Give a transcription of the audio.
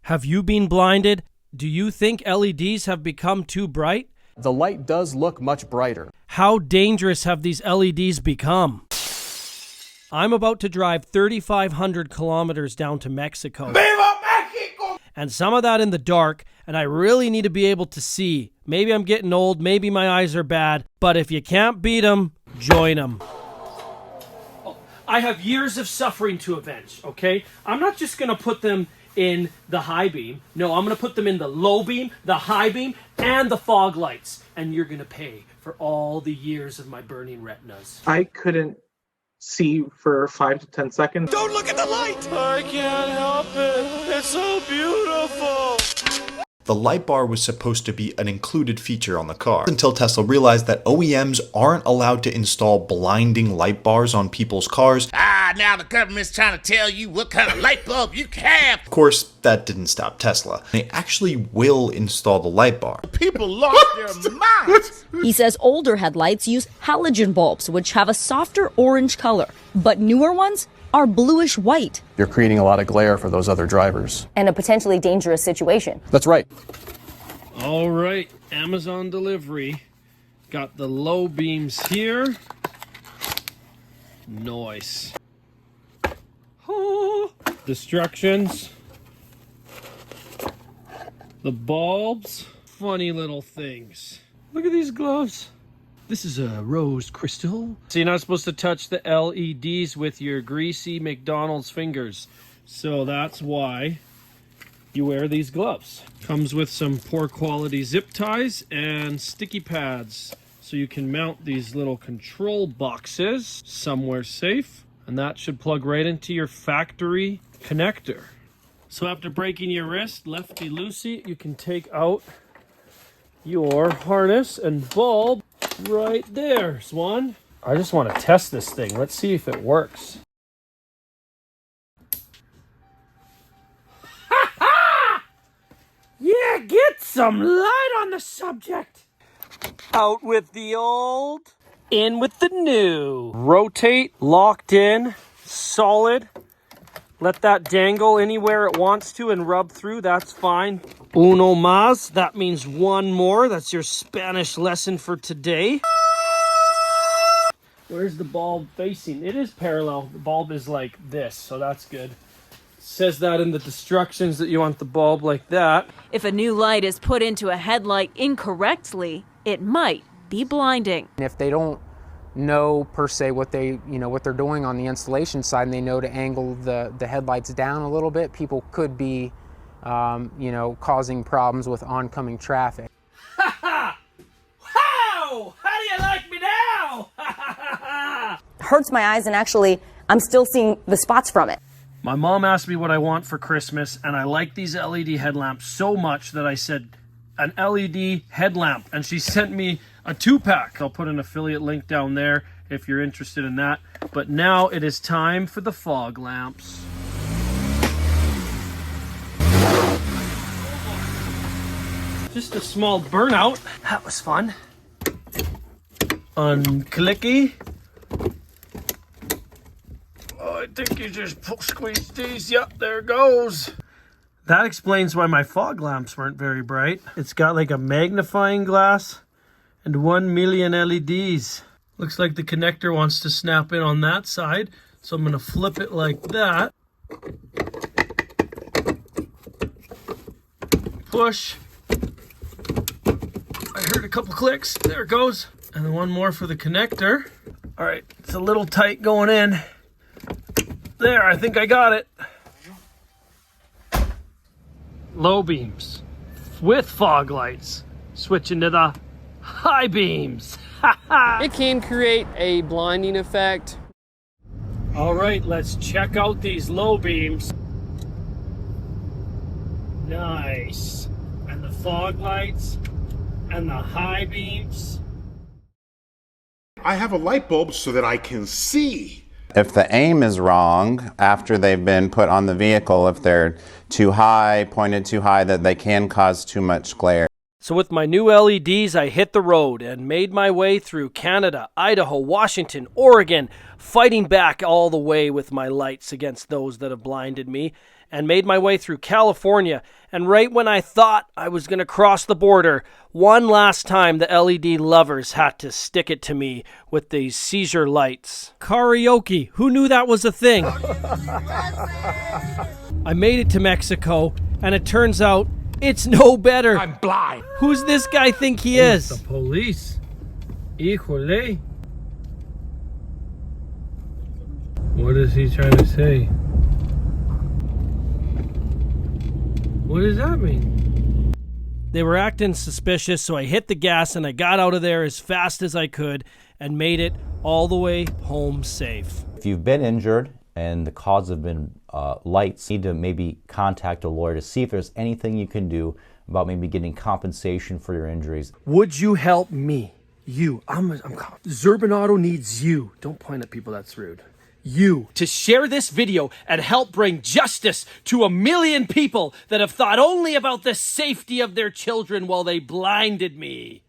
Have you been blinded? Do you think LEDs have become too bright? The light does look much brighter. How dangerous have these LEDs become? I'm about to drive 3,500 kilometers down to Mexico. Viva Mexico! And some of that in the dark, and I really need to be able to see. Maybe I'm getting old, maybe my eyes are bad, but if you can't beat them, join them. I have years of suffering to avenge, okay? I'm not just going to put them in the high beam. No, I'm going to put them in the low beam, the high beam, and the fog lights. And you're going to pay for all the years of my burning retinas. I couldn't see for 5 to 10 seconds. Don't look at the light! I can't help it. It's so beautiful. The light bar was supposed to be an included feature on the car, until Tesla realized that OEMs aren't allowed to install blinding light bars on people's cars. Now the government's trying to tell you what kind of light bulb you can have. Of course, that didn't stop Tesla. They actually will install the light bar. People lost their minds. He says older headlights use halogen bulbs, which have a softer orange color, but newer ones are bluish white. You're creating a lot of glare for those other drivers. And a potentially dangerous situation. That's right. All right, Amazon delivery. Got the low beams here. Nice. Oh, destructions. The bulbs. Funny little things. Look at these gloves. This is a rose crystal. So you're not supposed to touch the LEDs with your greasy McDonald's fingers. So that's why you wear these gloves. Comes with some poor quality zip ties and sticky pads. So you can mount these little control boxes somewhere safe. And that should plug right into your factory connector. So after breaking your wrist, lefty-loosey, you can take out your harness and bulb right there, Swan. I just want to test this thing. Let's see if it works. Ha ha! Yeah, get some light on the subject. Out with the old, in with the new. Rotate, locked in, solid. Let that dangle anywhere it wants to and rub through, that's fine. Uno más, that means one more. That's your Spanish lesson for today. Where's the bulb facing? It is parallel. The bulb is like this, so that's good. Says that in the instructions that you want the bulb like that. If a new light is put into a headlight incorrectly, it might be blinding. If they don't know per se what they're doing on the installation side, and they know to angle the headlights down a little bit, people could be causing problems with oncoming traffic. Ha ha! Wow! How do you like me now? Ha ha ha ha! Hurts my eyes, and actually I'm still seeing the spots from it. My mom asked me what I want for Christmas, and I like these LED headlamps so much that I said an LED headlamp, and she sent me a 2-pack. I'll put an affiliate link down there if you're interested in that. But now it is time for the fog lamps. Just a small burnout. That was fun. Unclicky. Oh, I think you just squeeze these. Yep, there goes. That explains why my fog lamps weren't very bright. It's got like a magnifying glass and 1 million LEDs. Looks like the connector wants to snap in on that side. So I'm gonna flip it like that. Push. I heard a couple clicks. There it goes. And then one more for the connector. All right, it's a little tight going in. There, I think I got it. Low beams with fog lights. Switching to the high beams. It can create a blinding effect. All right, let's check out these low beams. Nice. And the fog lights and the high beams. I have a light bulb so that I can see. If the aim is wrong after they've been put on the vehicle, if they're too high, pointed too high, that they can cause too much glare. So with my new LEDs, I hit the road and made my way through Canada, Idaho, Washington, Oregon, fighting back all the way with my lights against those that have blinded me. and made my way through California. And right when I thought I was going to cross the border, one last time the LED lovers had to stick it to me with these seizure lights. Karaoke, who knew that was a thing? I made it to Mexico, and it turns out it's no better. I'm blind. Who's this guy think he is? The police. Híjole. What is he trying to say? What does that mean? They were acting suspicious, so I hit the gas and I got out of there as fast as I could and made it all the way home safe. If you've been injured and the cause have been lights, you need to maybe contact a lawyer to see if there's anything you can do about maybe getting compensation for your injuries. Would you help me? You. Zurban Auto needs you. Don't point at people, that's rude. You. To share this video and help bring justice to 1 million people that have thought only about the safety of their children while they blinded me.